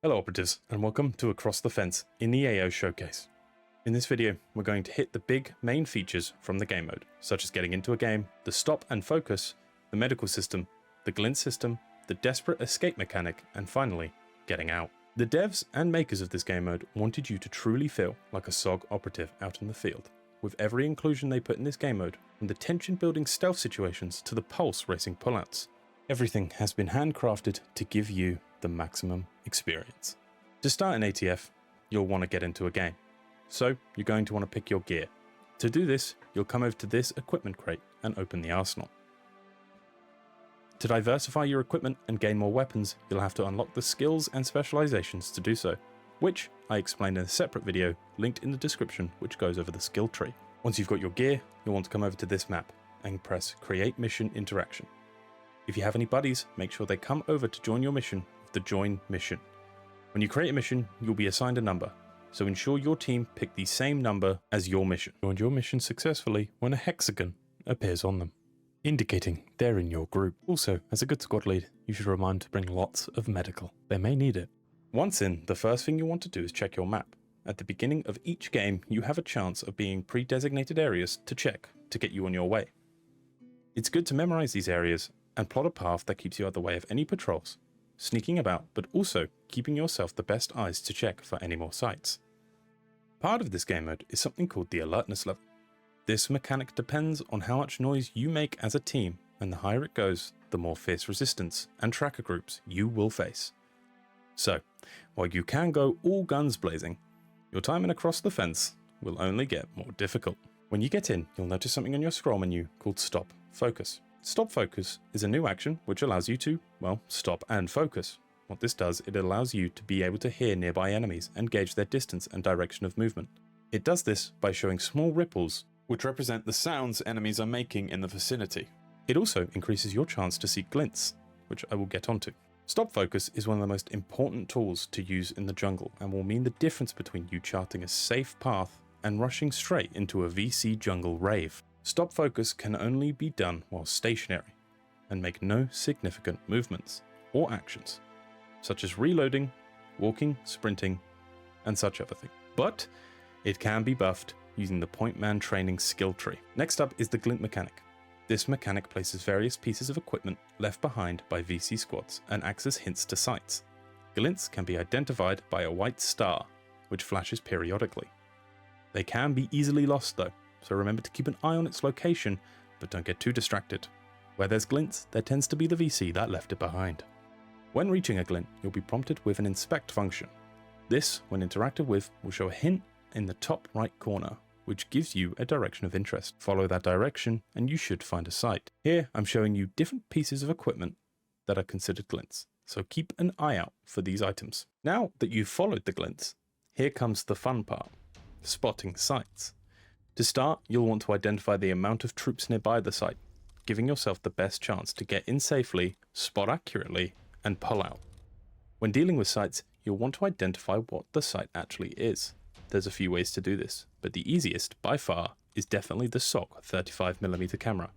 Hello operatives, and welcome to Across the Fence in the AO Showcase. In this video, we're going to hit the big main features from the game mode, such as getting into a game, the stop and focus, the medical system, the glint system, the desperate escape mechanic, and finally, getting out. The devs and makers of this game mode wanted you to truly feel like a SOG operative out in the field, with every inclusion they put in this game mode, from the tension-building stealth situations to the pulse-racing pullouts. Everything has been handcrafted to give you the maximum experience. To start an ATF, you'll want to get into a game. So you're going to want to pick your gear. To do this, you'll come over to this equipment crate and open the arsenal. To diversify your equipment and gain more weapons, you'll have to unlock the skills and specializations to do so, which I explained in a separate video linked in the description, which goes over the skill tree. Once you've got your gear, you'll want to come over to this map and press Create Mission Interaction. If you have any buddies, make sure they come over to join your mission with the Join Mission. When you create a mission, you'll be assigned a number, so ensure your team pick the same number as your mission. Joined your mission successfully when a hexagon appears on them, indicating they're in your group. Also, as a good squad lead, you should remind to bring lots of medical. They may need it. Once in, the first thing you want to do is check your map. At the beginning of each game, you have a chance of being pre-designated areas to check to get you on your way. It's good to memorize these areas and plot a path that keeps you out of the way of any patrols, sneaking about, but also keeping yourself the best eyes to check for any more sites. Part of this game mode is something called the Alertness Level. This mechanic depends on how much noise you make as a team, and the higher it goes, the more fierce resistance and tracker groups you will face. So, while you can go all guns blazing, your time in Across the Fence will only get more difficult. When you get in, you'll notice something on your scroll menu called Stop Focus. Stop Focus is a new action which allows you to, well, stop and focus. What this does, it allows you to be able to hear nearby enemies and gauge their distance and direction of movement. It does this by showing small ripples which represent the sounds enemies are making in the vicinity. It also increases your chance to see glints, which I will get onto. Stop Focus is one of the most important tools to use in the jungle and will mean the difference between you charting a safe path and rushing straight into a VC jungle rave. Stop Focus can only be done while stationary and make no significant movements or actions, such as reloading, walking, sprinting, and such other things. But it can be buffed using the Point Man training skill tree. Next up is the Glint Mechanic. This mechanic places various pieces of equipment left behind by VC squads and acts as hints to sites. Glints can be identified by a white star, which flashes periodically. They can be easily lost though, so remember to keep an eye on its location, but don't get too distracted. Where there's glints, there tends to be the VC that left it behind. When reaching a glint, you'll be prompted with an inspect function. This, when interacted with, will show a hint in the top right corner, which gives you a direction of interest. Follow that direction and you should find a site. Here, I'm showing you different pieces of equipment that are considered glints, so keep an eye out for these items. Now that you've followed the glints, here comes the fun part, spotting sites. To start, you'll want to identify the amount of troops nearby the site, giving yourself the best chance to get in safely, spot accurately, and pull out. When dealing with sites, you'll want to identify what the site actually is. There's a few ways to do this, but the easiest, by far, is definitely the SOG 35mm camera.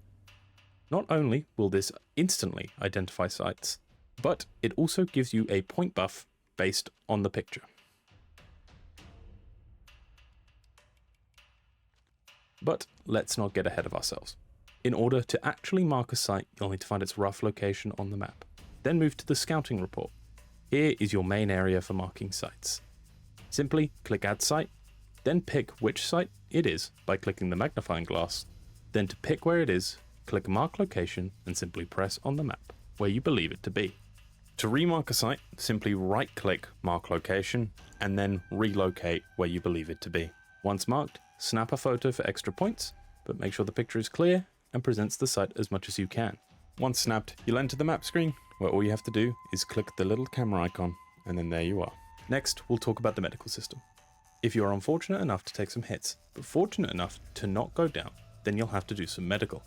Not only will this instantly identify sites, but it also gives you a point buff based on the picture. But let's not get ahead of ourselves. In order to actually mark a site, you'll need to find its rough location on the map. Then move to the scouting report. Here is your main area for marking sites. Simply click Add Site, then pick which site it is by clicking the magnifying glass. Then to pick where it is, click Mark Location and simply press on the map where you believe it to be. To remark a site, simply right-click Mark Location and then relocate where you believe it to be. Once marked, snap a photo for extra points, but make sure the picture is clear and presents the site as much as you can. Once snapped, you'll enter the map screen, where all you have to do is click the little camera icon, and then there you are. Next, we'll talk about the medical system. If you are unfortunate enough to take some hits, but fortunate enough to not go down, then you'll have to do some medical.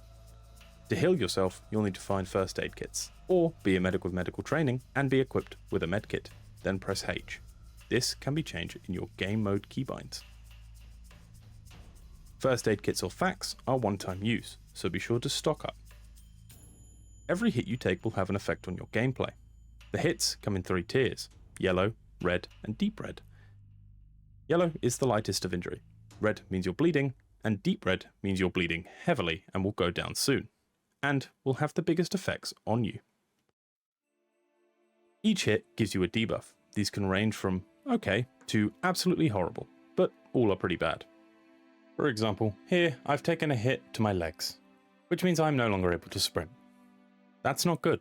To heal yourself, you'll need to find first aid kits, or be a medic with medical training and be equipped with a med kit, then press H. This can be changed in your game mode keybinds. First aid kits or FACs are one-time use, so be sure to stock up. Every hit you take will have an effect on your gameplay. The hits come in 3 tiers: yellow, red, and deep red. Yellow is the lightest of injury. Red means you're bleeding, and deep red means you're bleeding heavily and will go down soon, and will have the biggest effects on you. Each hit gives you a debuff. These can range from okay to absolutely horrible, but all are pretty bad. For example, here I've taken a hit to my legs, which means I'm no longer able to sprint. That's not good.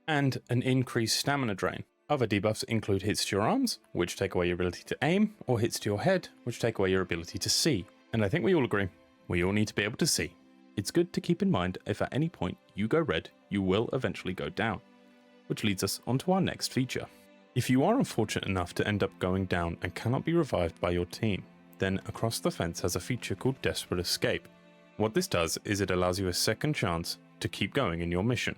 And an increased stamina drain. Other debuffs include hits to your arms, which take away your ability to aim, or hits to your head, which take away your ability to see. And I think we all agree, we all need to be able to see. It's good to keep in mind if at any point you go red, you will eventually go down. Which leads us onto our next feature. If you are unfortunate enough to end up going down and cannot be revived by your team, then Across the Fence has a feature called Desperate Escape. What this does is it allows you a second chance to keep going in your mission.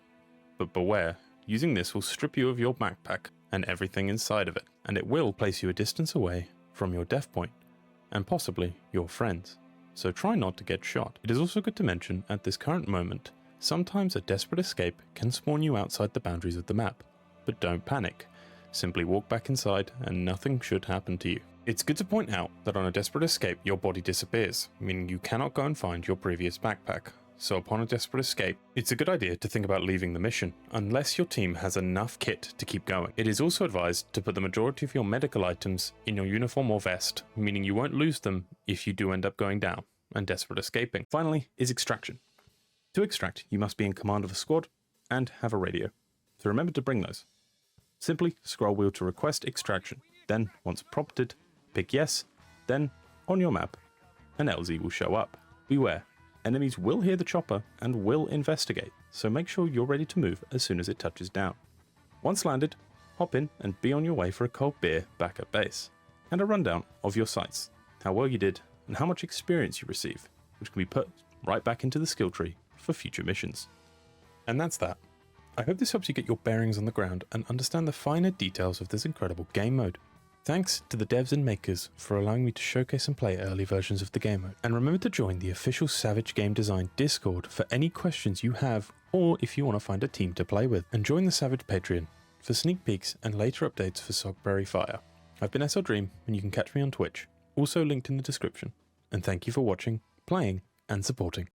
But beware, using this will strip you of your backpack and everything inside of it, and it will place you a distance away from your death point, and possibly your friends. So try not to get shot. It is also good to mention at this current moment, sometimes a desperate escape can spawn you outside the boundaries of the map. But don't panic. Simply walk back inside and nothing should happen to you. It's good to point out that on a desperate escape your body disappears, meaning you cannot go and find your previous backpack. So upon a desperate escape, it's a good idea to think about leaving the mission, unless your team has enough kit to keep going. It is also advised to put the majority of your medical items in your uniform or vest, meaning you won't lose them if you do end up going down and desperate escaping. Finally is extraction. To extract, you must be in command of a squad and have a radio, so remember to bring those. Simply scroll wheel to request extraction, then once prompted, pick yes, then on your map, an LZ will show up. Beware. Enemies will hear the chopper and will investigate, so make sure you're ready to move as soon as it touches down. Once landed, hop in and be on your way for a cold beer back at base, and a rundown of your sites, how well you did, and how much experience you receive, which can be put right back into the skill tree for future missions. And that's that. I hope this helps you get your bearings on the ground and understand the finer details of this incredible game mode. Thanks to the devs and makers for allowing me to showcase and play early versions of the game mode. And remember to join the official Savage Game Design Discord for any questions you have, or if you want to find a team to play with. And join the Savage Patreon for sneak peeks and later updates for SOG Berry Fire. I've been SL Dream, and you can catch me on Twitch, also linked in the description. And thank you for watching, playing, and supporting.